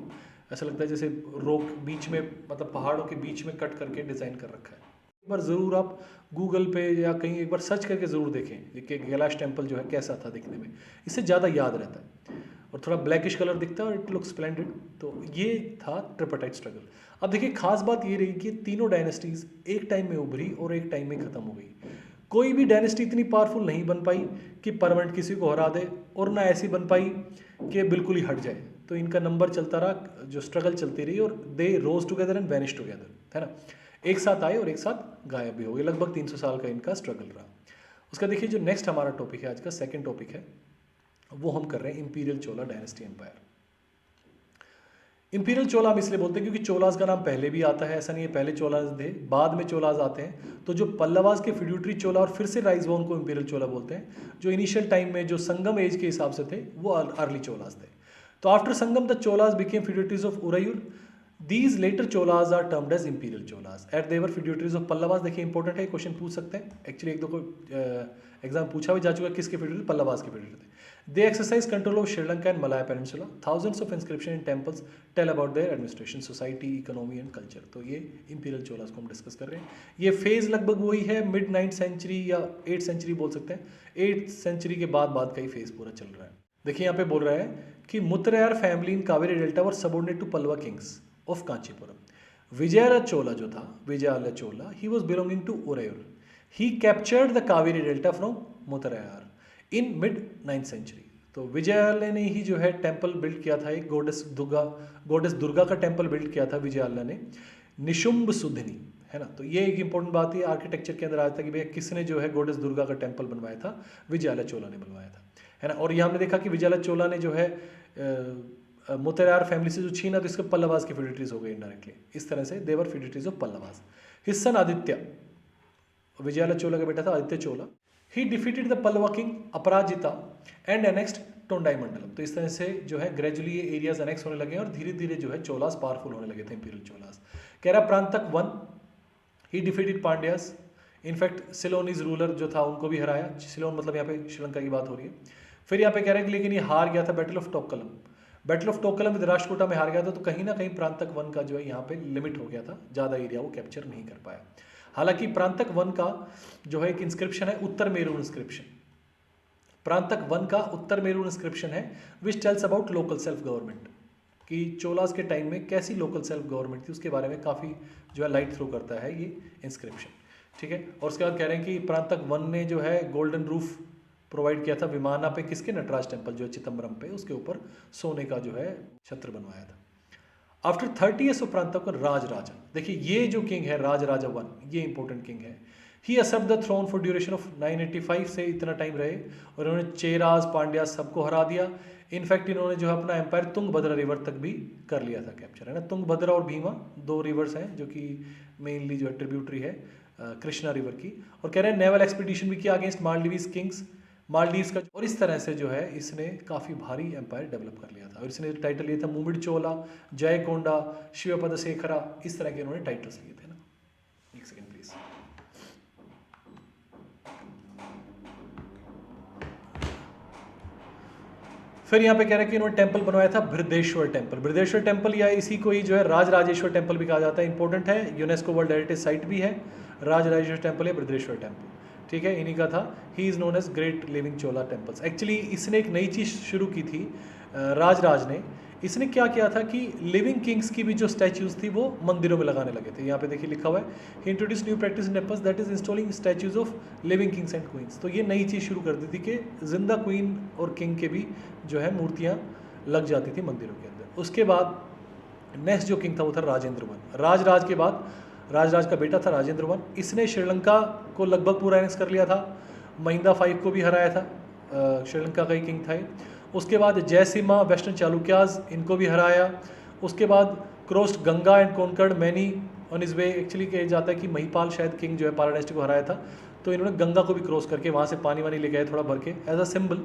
Speaker 1: ऐसा लगता है जैसे रॉक बीच में, मतलब पहाड़ों के बीच में कट करके डिज़ाइन कर रखा है। एक बार ज़रूर आप गूगल पे या कहीं एक बार सर्च करके ज़रूर देखें कि कैलाश टेम्पल जो है कैसा था दिखने में, इससे ज़्यादा याद रहता है। और थोड़ा ब्लैकिश कलर दिखता है और इट लुक्स स्प्लेंडेड। तो ये था ट्रिपाटाइट स्ट्रगल। अब देखिए खास बात ये रही कि तीनों डायनेस्टीज एक टाइम में उभरी और एक टाइम में ख़त्म हो गई। कोई भी डायनेस्टी इतनी पावरफुल नहीं बन पाई कि परमानेंट किसी को हरा दे, और ना ऐसी बन पाई कि बिल्कुल ही हट जाए। तो इनका नंबर चलता रहा, जो स्ट्रगल चलती रही, और दे रोज टुगेदर एंड वैनिश टुगेदर, है ना। एक साथ आए और एक साथ गायब भी हो गए। लगभग 300 साल का इनका स्ट्रगल रहा। उसका देखिए जो नेक्स्ट हमारा टॉपिक है आज का, सेकेंड टॉपिक है, वो हम कर रहे हैं इंपीरियल चोला डायनेस्टी एम्पायर। इंपीरियल चोला हम इसलिए बोलते हैं क्योंकि चोलास का नाम पहले भी आता है, ऐसा नहीं है पहले चोलास थे बाद में चोलास आते हैं। तो जो पल्लवास के फ्यूड्यूटरी चोला और फिर से राइज हुआ उनको इंपीरियल चोला बोलते हैं। जो इनिशियल टाइम में जो संगम एज के हिसाब से थे वो अर्ली चोलास थे। तो after Sangam the Cholas became feudatories of Uraiyur. These later Cholas are termed as imperial Cholas at they were feudatories of Pallavas. देखिए इंपॉर्टेंट है, क्वेश्चन पूछ सकते हैं, एक्चुअली एक दो को एग्जाम पूछा भी जा चुका है, किसके फ्यूड्यूटरी, पल्लवास के फ्यूड्यूटरी थे। They exercise control of Sri Lanka and Malaya Peninsula. Thousands of inscriptions in temples tell about their administration, society, economy and culture. तो ये imperial चोलास को हम डिस्कस कर रहे हैं। ये फेज लगभग वही है, मिड 9th सेंचुरी या 8th सेंचुरी बोल सकते हैं। 8th सेंचुरी के बाद का ही फेज पूरा चल रहा है। देखिए यहाँ पे बोल रहा है कि Muttaraiyar family in Kaveri delta were subordinate to Pallava kings of Kanchipuram. Vijayalaya Chola जो था, Vijayalaya Chola, he was belonging to Uraiyur. He captured the Kaveri delta from Muttaraiyar in mid 9th century. तो विजयालय ने ही जो है टेम्पल बिल्ड किया था, एक गोडेस दुर्गा का टेम्पल बिल्ड किया था विजयालय ने, निशुंभ सुधनी, है ना। तो ये एक इंपॉर्टेंट बात है, आर्किटेक्चर के अंदर आया था कि भैया किसने जो है गोडेस दुर्गा का टेम्पल बनवाया था, विजयालय चोला ने बनवाया था, है ना। और ये हमने देखा कि विजयालय चोला ने जो है मुत्तरायर फैमिली से जो छीना तो इसके पल्लवास की फ्यूडिटरीज हो गई इनडायरेक्टली। इस तरह से they were feudatories of Pallavas. His son Aditya, Vijayalaya Chola का बेटा था Aditya Chola. He defeated the Pallava king Aparajita and annexed Tondai Mandalam. तो इस तरह से जो है ग्रेजुअली ये एरियाज अनेक्स होने लगे और धीरे धीरे जो है चोलास पावरफुल होने लगे थे, इंपीरियल चोलास। कह रहा प्रांतक 1, ही defeated Pandyas. In fact Ceylonese ruler जो था उनको भी हराया। सिलोन मतलब यहाँ पे श्रीलंका की बात हो रही है। फिर यहाँ पे कह रहे हैं कि लेकिन ये हार गया था battle of Takkolam. Battle of Takkolam with Rashtrakuta में हार गया था। तो कहीं ना कहीं प्रांतक 1 का जो है यहाँ पे लिमिट हो गया था, ज़्यादा एरिया वो कैप्चर नहीं कर पाया। हालांकि प्रांतक 1 का जो है एक इंस्क्रिप्शन है, उत्तर मेरू इंस्क्रिप्शन। प्रांतक 1 का उत्तर मेरू इंस्क्रिप्शन है which tells about local self government, कि चोलास के टाइम में कैसी लोकल सेल्फ गवर्नमेंट थी उसके बारे में काफ़ी जो है लाइट थ्रो करता है ये इंस्क्रिप्शन, ठीक है। और उसके बाद कह रहे हैं कि प्रांतक 1 ने जो है गोल्डन रूफ प्रोवाइड किया था विमाना पे, किसके, नटराज टेम्पल जो है चिदम्बरम पे, उसके ऊपर सोने का जो है छत्र बनवाया था। आफ्टर 30 ईयर्स ऑफ प्रांतक राज राजा, देखिए ये जो किंग है राज राजा 1, ये इंपॉर्टेंट किंग है। He assert the throne for duration of 985 से इतना टाइम रहे और इन्होंने चेराज पांड्या सबको हरा दिया। इनफैक्ट इन्होंने जो है अपना एम्पायर तुंगभद्रा रिवर तक भी कर लिया था कैप्चर, है ना। तुंगभद्रा और भीमा 2 रिवर्स हैं जो कि मेनली जो है ट्रिब्यूटरी है कृष्णा रिवर की। और कह रहे हैं नेवल एक्सपीडिशन भी किया अगेंस्ट मालदीव्स किंग्स, मालदीव्स का। और इस तरह से जो है इसने काफ़ी भारी एम्पायर डेवलप कर लिया था। और इसने टाइटल लिया था मुमिड चोला, जयकोंडा, शिवपद शेखरा, इस तरह के इन्होंने टाइटल्स लिए थे ना। एक सेकेंड प्लीज। फिर यहाँ पे कह रहे हैं कि इन्होंने टेंपल बनवाया था बृहदेश्वर टेंपल। बृहदेश्वर टेंपल या इसी को ही जो है राजराजेश्वर टेंपल भी कहा जाता है, इंपॉर्टेंट है, यूनेस्को वर्ल्ड हेरिटेज साइट भी है। राजराजेश्वर टेंपल है बृहदेश्वर टेंपल, ठीक है, इन्हीं का था। He is known as great living Chola temples. Actually इसने एक नई चीज़ शुरू की थी राजराज ने। इसने क्या किया था कि लिविंग किंग्स की भी जो स्टैच्यूज थी वो मंदिरों में लगाने लगे थे। यहाँ पे देखिए लिखा हुआ है, he introduce new practice in Naples that is installing statues of living kings and queens. तो ये नई चीज़ शुरू कर दी थी कि जिंदा क्वीन और किंग के भी जो है मूर्तियाँ लग जाती थी मंदिरों के अंदर। उसके बाद नेक्स्ट जो किंग था वो था राजेंद्र वन। राज के बाद राजराज का बेटा था राजेंद्र वन, इसने श्रीलंका को लगभग पूरा एनेक्स कर लिया था। महिंदा 5 को भी हराया था, श्रीलंका का ही किंग था ये। उसके बाद जयसिम्हा वेस्टर्न चालुक्याज, इनको भी हराया। उसके बाद crossed Ganga and Konkan many on his way. Actually कहा जाता है कि महिपाल शायद किंग जो है पाला डायनेस्टी को हराया था, तो इन्होंने गंगा को भी क्रॉस करके वहाँ से पानी वानी लेके आए थोड़ा भर के, एज अ सिंबल,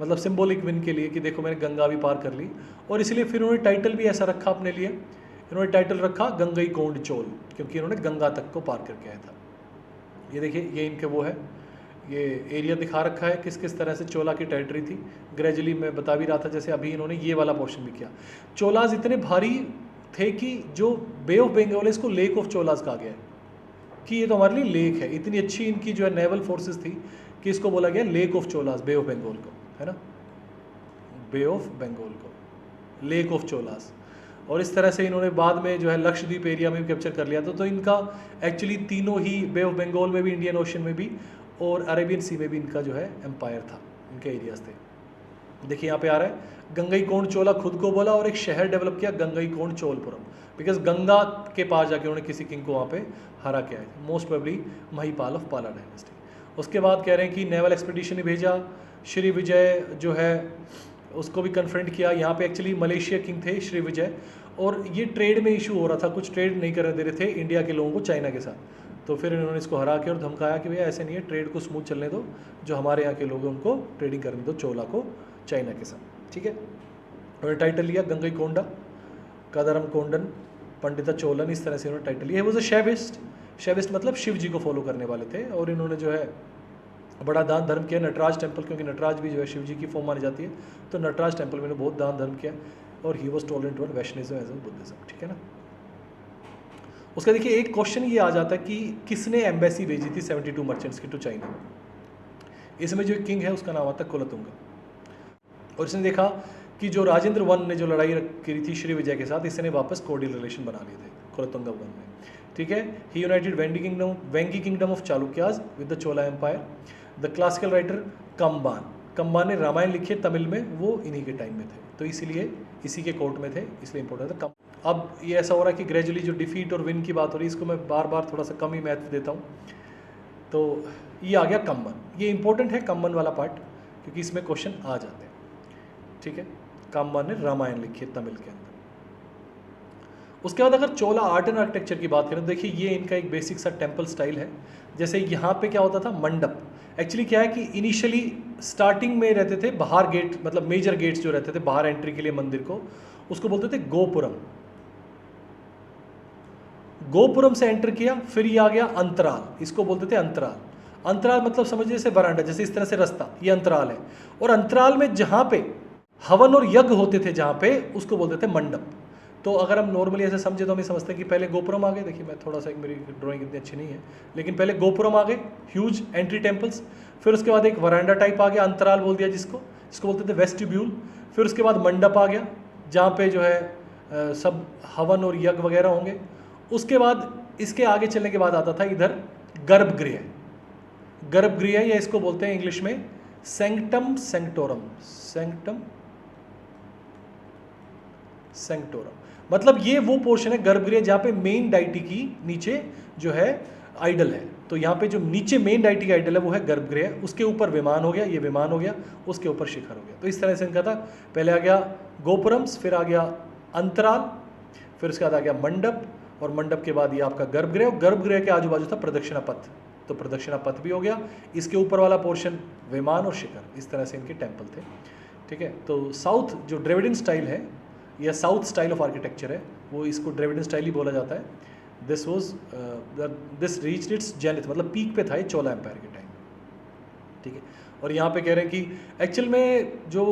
Speaker 1: मतलब सिंबॉलिक विन के लिए कि देखो मैंने गंगा भी पार कर ली। और इसलिए फिर उन्होंने टाइटल भी ऐसा रखा अपने लिए, इन्होंने टाइटल रखा गंगई कोंड चोल, क्योंकि इन्होंने गंगा तक को पार करके आया था। ये देखिए ये इनके वो है, ये एरिया दिखा रखा है किस किस तरह से चोला की टेरिटरी थी। ग्रेजुअली मैं बता भी रहा था, जैसे अभी इन्होंने ये वाला पोर्शन भी किया। चोलाज इतने भारी थे कि जो बे ऑफ बंगाल इसको लेक ऑफ चोलाज कहा गया है, कि ये तो हमारे लिए लेक है। इतनी अच्छी इनकी जो है नेवल फोर्सेस थी कि इसको बोला गया lake of Cholas, bay of Bengal को, है ना, बे ऑफ बंगाल को लेक ऑफ चोलाज। और इस तरह से इन्होंने बाद में जो है लक्षद्वीप एरिया में भी कैप्चर कर लिया था। तो इनका एक्चुअली तीनों ही, बे ऑफ बंगाल में भी, इंडियन ओशन में भी और अरेबियन सी में भी इनका जो है एम्पायर था, इनके एरियाज थे। देखिए यहाँ पे आ रहा है गंगई कोंड चोला खुद को बोला और एक शहर डेवलप किया गंगई कोंड चोलपुरम, बिकॉज गंगा के पास जाके उन्होंने किसी किंग को वहाँ पे हरा के आए थे, मोस्ट प्रोबेबली महिपाल ऑफ पाला डायनेस्टी। उसके बाद कह रहे हैं कि नेवल एक्सपीडिशन भेजा, श्री विजय जो है उसको भी कन्फ्रंट किया। यहाँ पे एक्चुअली मलेशिया किंग थे श्री विजय, और ये ट्रेड में इशू हो रहा था, कुछ ट्रेड नहीं करने दे रहे थे इंडिया के लोगों को चाइना के साथ। तो फिर इन्होंने इसको हरा के और धमकाया कि भैया ऐसे नहीं है, ट्रेड को स्मूथ चलने दो, जो हमारे यहाँ के लोग हैं उनको ट्रेडिंग करने दो चोला को चाइना के साथ, ठीक है। उन्होंने टाइटल लिया गंगई कोंडा कदरम कोंडन पंडिता चोलन, इस तरह से उन्होंने टाइटल लिया। वॉज अ शैविस्ट, शैविस्ट मतलब शिव जी को फॉलो करने वाले थे, और इन्होंने जो है बड़ा दान धर्म किया। नटराज टेम्पल, क्योंकि नटराज भी जो है शिव जी की फॉर्म मानी जाती है, तो नटराज टेम्पल में बहुत दान धर्म किया। और he was tolerant toward Vaishnavism as well Buddhism, ठीक है ना। उसका देखिए एक क्वेश्चन ये आ जाता है कि किसने एम्बेसी भेजी थी 72 मर्चेंट्स की टू चाइना। इसमें जो किंग है उसका नाम आता है कुलोतुंगा, और इसने देखा कि जो राजेंद्र वन ने जो लड़ाई करी थी श्री विजय के साथ, इसने वापस कोर्डियल रिलेशन बना लिए थे कुलोतुंगा वन ने, ठीक है। He united Vengi kingdom of Chalukyas with the Chola empire. The classical writer Kamban ने रामायण लिखे तमिल में, वो इन्हीं के टाइम में थे, तो इसीलिए इसी के कोर्ट में थे, इसलिए इंपॉर्टेंट था। अब ये ऐसा हो रहा है कि ग्रेजुअली जो डिफीट और विन की बात हो रही है, इसको मैं बार बार थोड़ा सा कम ही महत्व देता हूँ। तो ये आ गया कंबन, ये इंपॉर्टेंट है कंबन वाला पार्ट, क्योंकि इसमें क्वेश्चन आ जाते हैं, ठीक है। कंबन ने रामायण लिखी है तमिल के अंदर। उसके बाद अगर चोला आर्ट एंड आर्किटेक्चर की बात करें तो देखिए ये इनका एक बेसिक सा टेम्पल स्टाइल है। जैसे यहाँ पे क्या होता था, मंडप। एक्चुअली क्या है कि इनिशियली स्टार्टिंग में रहते थे बाहर गेट, मतलब मेजर गेट्स जो रहते थे बाहर एंट्री के लिए मंदिर को, उसको बोलते थे गोपुरम। गोपुरम से एंटर किया, फिर ये आ गया अंतराल, इसको बोलते थे अंतराल। अंतराल मतलब समझिए जैसे वरांडा, जैसे इस तरह से रास्ता, ये अंतराल है। और अंतराल में जहाँ पे हवन और यज्ञ होते थे जहाँ पे, उसको बोलते थे मंडप। तो अगर हम नॉर्मली ऐसे समझे तो हम ये समझते हैं कि पहले गोपुरम आ गए। देखिए मैं थोड़ा सा, मेरी ड्राइंग इतनी अच्छी नहीं है, लेकिन पहले गोपुरम आ गए, ह्यूज एंट्री टेम्पल्स। फिर उसके बाद एक वरांडा टाइप आ गया, अंतराल बोल दिया जिसको बोलते थे वेस्टिब्यूल। फिर उसके बाद मंडप आ गया, जहाँ पे जो है सब हवन और यज्ञ वगैरह होंगे। उसके बाद इसके आगे चलने के बाद आता था इधर गर्भगृह। गर्भगृह या इसको बोलते हैं इंग्लिश में सैंक्टम सेंक्टोरम। मतलब ये वो पोर्शन है गर्भगृह जहाँ पे मेन डाइटी की नीचे जो है आइडल है। तो यहाँ पे जो नीचे मेन डाइटी का आइडल है वो है गर्भगृह, उसके ऊपर विमान हो गया, ये विमान हो गया, उसके ऊपर शिखर हो गया। तो इस तरह से इनका था, पहले आ गया गोपुरम्स, फिर आ गया अंतराल, फिर उसके बाद आ गया मंडप, और मंडप के बाद ये आपका गर्भगृह। गर्भगृह के आजू बाजू था प्रदक्षिणा पथ, तो प्रदक्षिणा पथ भी हो गया। इसके ऊपर वाला पोर्शन विमान और शिखर, इस तरह से इनके टेम्पल थे, ठीक है। तो साउथ जो द्रविडियन स्टाइल है या साउथ स्टाइल ऑफ आर्किटेक्चर है, वो इसको द्रविडियन स्टाइल ही बोला जाता है। दिस रीच्ड इट्स जेनिथ, मतलब पीक पे था ये चोला एम्पायर के टाइम, ठीक है। और यहाँ पे कह रहे हैं कि एक्चुअल में जो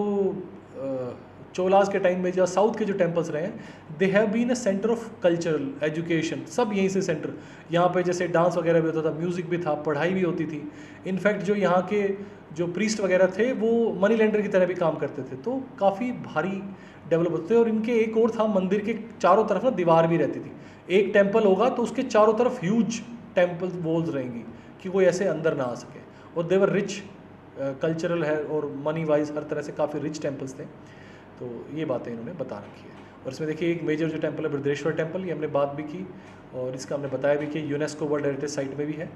Speaker 1: चोलास के टाइम में जो साउथ के जो टेम्पल्स रहे हैं, they have been a centre of cultural education, सब यहीं से सेंटर। यहाँ पे जैसे डांस वगैरह भी होता था, म्यूज़िक भी था, पढ़ाई भी होती थी। इनफैक्ट जो यहाँ के जो प्रीस्ट वगैरह थे वो मनी लेंडर की तरह भी काम करते थे, तो काफ़ी भारी डेवलप होते थे। और इनके एक और था, मंदिर के चारों तरफ ना दीवार भी रहती थी। एक टेम्पल होगा तो उसके चारों तरफ ह्यूज टेम्पल वॉल्स रहेंगी कि कोई ऐसे अंदर ना आ सके। और देवर रिच कल्चरल है और मनी वाइज हर तरह से काफ़ी रिच टेम्पल्स थे। तो ये बातें इन्होंने बता रखी है। और इसमें देखिए एक मेजर जो टेम्पल है बृहदेश्वर टेम्पल, ये हमने बात भी की और इसका हमने बताया भी कि यूनेस्को वर्ल्ड हेरिटेज साइट में भी है।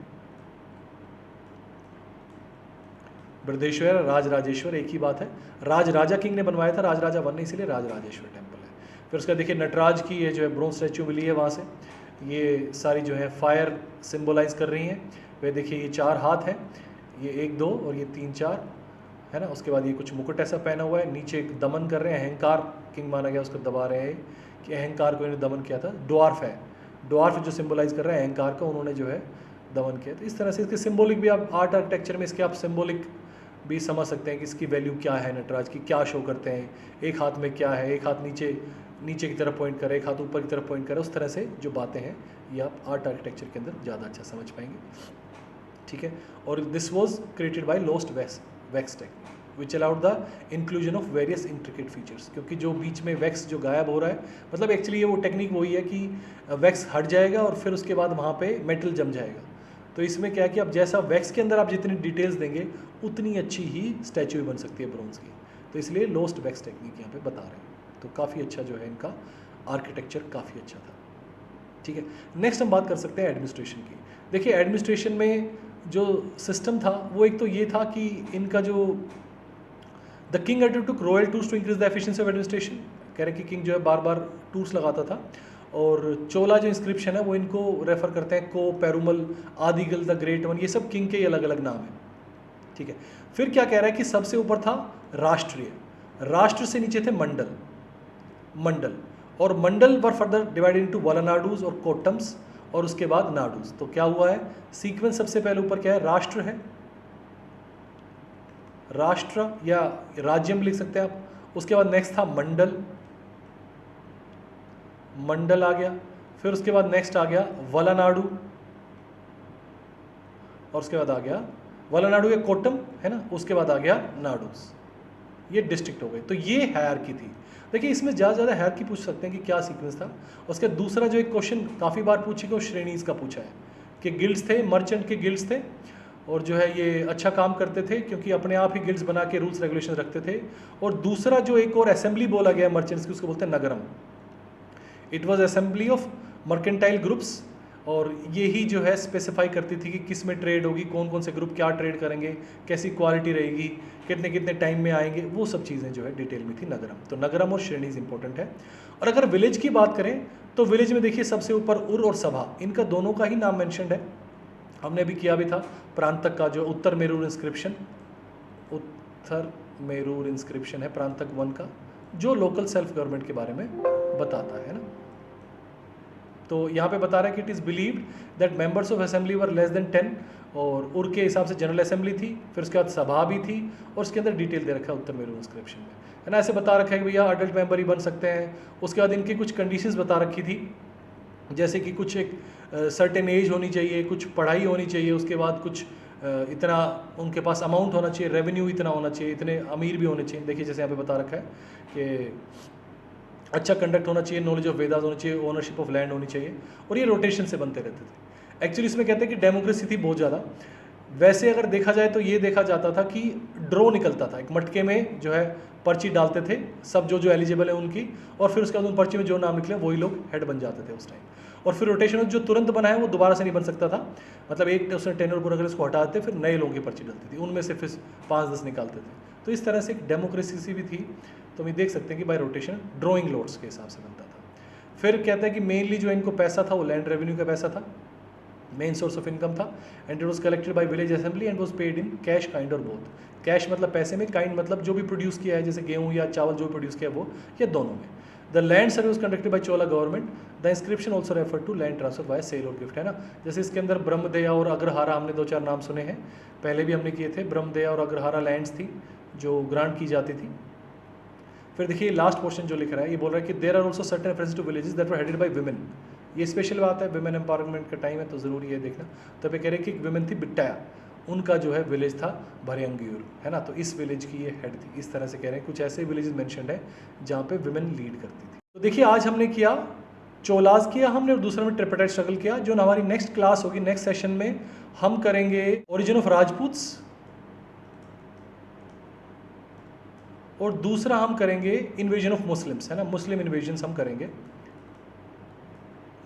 Speaker 1: बृहदेश्वर राज राजेश्वर एक ही बात है, राज राजा किंग ने बनवाया था, राज राजा वन, इसीलिए राज राजेश्वर टेम्पल है। फिर उसका देखिए नटराज की ये जो है ब्रोंज स्टैचू मिली है वहाँ से, ये सारी जो है फायर सिंबलाइज कर रही हैं। वे देखिए ये 4 हाथ हैं, ये 1 2 और ये 3 4 है ना। उसके बाद ये कुछ मुकुट ऐसा पहना हुआ है, नीचे एक दमन कर रहे हैं, अहंकार किंग माना गया, उसको दबा रहे हैं कि अहंकार को इन्होंने दमन किया था। ड्वार्फ है, ड्वार्फ जो सिंबलाइज कर रहा है अहंकार का, उन्होंने जो है दमन किया। तो इस तरह से इसके सिंबॉलिक भी आप आर्ट आर्किटेक्चर में इसके आप सिंबॉलिक भी समझ सकते हैं कि इसकी वैल्यू क्या है, नटराज की क्या शो करते हैं, एक हाथ में क्या है, एक हाथ नीचे की तरफ पॉइंट करे, एक हाथ ऊपर की तरफ पॉइंट करे, उस तरह से जो बातें हैं ये आप आर्ट आर्किटेक्चर के अंदर ज़्यादा अच्छा समझ पाएंगे, ठीक है। और this was created by lost wax technique which allowed the inclusion of various intricate features, क्योंकि जो बीच में वैक्स जो गायब हो रहा है, मतलब एक्चुअली ये वो टेक्निक वही है कि वैक्स हट जाएगा और फिर उसके बाद वहाँ पे मेटल जम जाएगा। तो इसमें क्या है कि अब जैसा वैक्स के अंदर आप जितनी डिटेल्स देंगे उतनी अच्छी ही स्टैचू बन सकती है ब्रोंज की, तो इसलिए लोस्ट वैक्स टेक्निक यहाँ पे बता रहे हैं। तो काफ़ी अच्छा जो है इनका आर्किटेक्चर काफ़ी अच्छा था, ठीक है। नेक्स्ट हम बात कर सकते हैं एडमिनिस्ट्रेशन की। देखिए एडमिनिस्ट्रेशन में जो सिस्टम था वो एक तो ये था कि इनका जो the king took royal tours to increase the efficiency of administration, कह रहे कि किंग जो है बार बार टूर्स लगाता था। और चोला जो इंस्क्रिप्शन है वो इनको रेफर करते हैं, को पेरुमल, आदिगल द ग्रेट वन, ये सब किंग के अलग अलग नाम हैं, ठीक है। फिर क्या कह रहा है कि सबसे ऊपर था राष्ट्रीय, राष्ट्र से नीचे थे मंडल और मंडल वर फर्दर डिवाइडेड इनटू वलनाडुज और कोटम्स और उसके बाद नाडुज। तो क्या हुआ है सीक्वेंस, सबसे पहले ऊपर क्या है, राष्ट्र है, राष्ट्र या राज्यम लिख सकते हैं आप। उसके बाद नेक्स्ट था मंडल आ गया। फिर उसके बाद नेक्स्ट आ गया वलनाडु और उसके बाद आ गया वलनाडु या कोट्टम है ना, उसके बाद आ गया नाडुस, ये डिस्ट्रिक्ट हो गए। तो ये हायरार्की थी। देखिए इसमें ज़्यादा हायरार्की पूछ सकते हैं कि क्या सीक्वेंस था। उसके दूसरा जो एक क्वेश्चन काफ़ी बार पूछी गया श्रेणीज का पूछा है कि गिल्ड्स थे, मर्चेंट के गिल्ड्स थे और जो है ये अच्छा काम करते थे क्योंकि अपने आप ही गिल्ड्स बना के रूल्स रेगुलेशन रखते थे। और दूसरा जो एक और असेंबली बोला गया मर्चेंट्स की, उसको बोलते हैं nagaram. It was assembly of mercantile groups और ये ही जो है स्पेसिफाई करती थी कि किस में ट्रेड होगी, कौन कौन से ग्रुप क्या ट्रेड करेंगे, कैसी क्वालिटी रहेगी, कितने कितने टाइम में आएंगे, वो सब चीज़ें जो है डिटेल में थी नगरम। तो नगरम और श्रेणीज इंपॉर्टेंट है। और अगर विलेज की बात करें तो विलेज में देखिए सबसे ऊपर उर और सभा, इनका दोनों का ही नाम मेंशन्ड है, हमने अभी किया भी था। प्रांतक का जो उत्तर मेरूर इंस्क्रिप्शन है प्रांतक 1 का, जो लोकल सेल्फ गवर्नमेंट के बारे में बताता है ना। तो यहाँ पे बता रहा है कि it is believed that members of assembly were less than 10 और उर के हिसाब से जनरल असेंबली थी, फिर उसके बाद सभा भी थी और उसके अंदर डिटेल दे रखा है उत्तर मेरूर इंस्क्रिप्शन में, है ना। ऐसे बता रखा है कि भैया अडल्ट मेंबर ही बन सकते हैं। उसके बाद इनकी कुछ कंडीशंस बता रखी थी, जैसे कि कुछ एक सर्टेन एज होनी चाहिए, कुछ पढ़ाई होनी चाहिए, उसके बाद कुछ इतना उनके पास अमाउंट होना चाहिए, रेवेन्यू इतना होना चाहिए, इतने अमीर भी होने चाहिए। देखिए जैसे यहाँ पे बता रखा है कि अच्छा कंडक्ट होना चाहिए, नॉलेज ऑफ वेदास होनी चाहिए, ओनरशिप ऑफ लैंड होनी चाहिए और ये रोटेशन से बनते रहते थे। एक्चुअली इसमें कहते हैं कि डेमोक्रेसी थी बहुत ज़्यादा। वैसे अगर देखा जाए तो ये देखा जाता था कि ड्रॉ निकलता था, एक मटके में जो है पर्ची डालते थे सब जो एलिजिबल है उनकी, और फिर उसके बाद उन पर्ची में जो नाम निकले वही लोग हेड बन जाते थे उस टाइम। और फिर रोटेशन जो तुरंत बना है वो दोबारा से नहीं बन सकता था, मतलब एक उसने टेनर पूरा कर इसको हटा देते, फिर नए लोगों की पर्ची डलती थी, उनमें से फिर 5-10 निकालते थे। तो इस तरह से एक डेमोक्रेसी सी भी थी। तो हम देख सकते हैं कि बाय रोटेशन ड्रॉइंग लॉट्स के हिसाब से बनता था। फिर कहता है कि मेनली जो इनको पैसा था वो लैंड रेवेन्यू का पैसा था, मेन सोर्स ऑफ इनकम था, and it was collected by village assembly and was paid in cash kind और बोथ। कैश मतलब पैसे में, काइंड मतलब जो भी प्रोड्यूस किया है, जैसे गेहूँ या चावल जो प्रोड्यूस किया वो, या दोनों में। The land service conducted by Chola government. The inscription also refer to land transfer by sale और गिफ्ट, है ना। जैसे इसके अंदर ब्रह्मदया और अग्रहारा हमने 2-4 नाम सुने हैं, पहले भी हमने किए थे। ब्रह्मदया और अग्रहारा लैंड्स थी जो ग्रांट की जाती थी। फिर देखिए लास्ट पोर्शन जो लिख रहा है, ये बोल रहा है कि there are also certain reference to villages that were headed by women. ये स्पेशल बात है, वुमेन एम्पावरमेंट का टाइम है तो ज़रूरी है देखना। तो पे कह रहे हैं कि एक वुमेन थी बिट्टाया, उनका जो है विलेज था भरियंगियूर, है ना। तो इस विलेज की ये हेड थी। इस तरह से कह रहे हैं कुछ ऐसे विलेजेस मेंशन्ड है जहाँ पे वुमेन लीड करती थी। तो देखिए आज हमने किया चोलाज किया हमने, और दूसरा में ट्रिपटाइट स्ट्रगल किया। जो हमारी नेक्स्ट क्लास होगी, नेक्स्ट सेशन में हम करेंगे ओरिजिन ऑफ राजपूत्स, और दूसरा हम करेंगे इन्वेजन ऑफ मुस्लिम्स, है ना, मुस्लिम इन्वेजन्स हम करेंगे।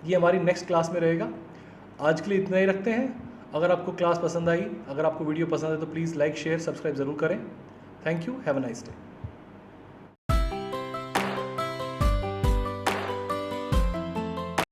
Speaker 1: ये हमारी नेक्स्ट क्लास में रहेगा। आज के लिए इतना ही रखते हैं। अगर आपको क्लास पसंद आई, अगर आपको वीडियो पसंद है तो प्लीज़ लाइक शेयर सब्सक्राइब ज़रूर करें। Thank you, have a nice day.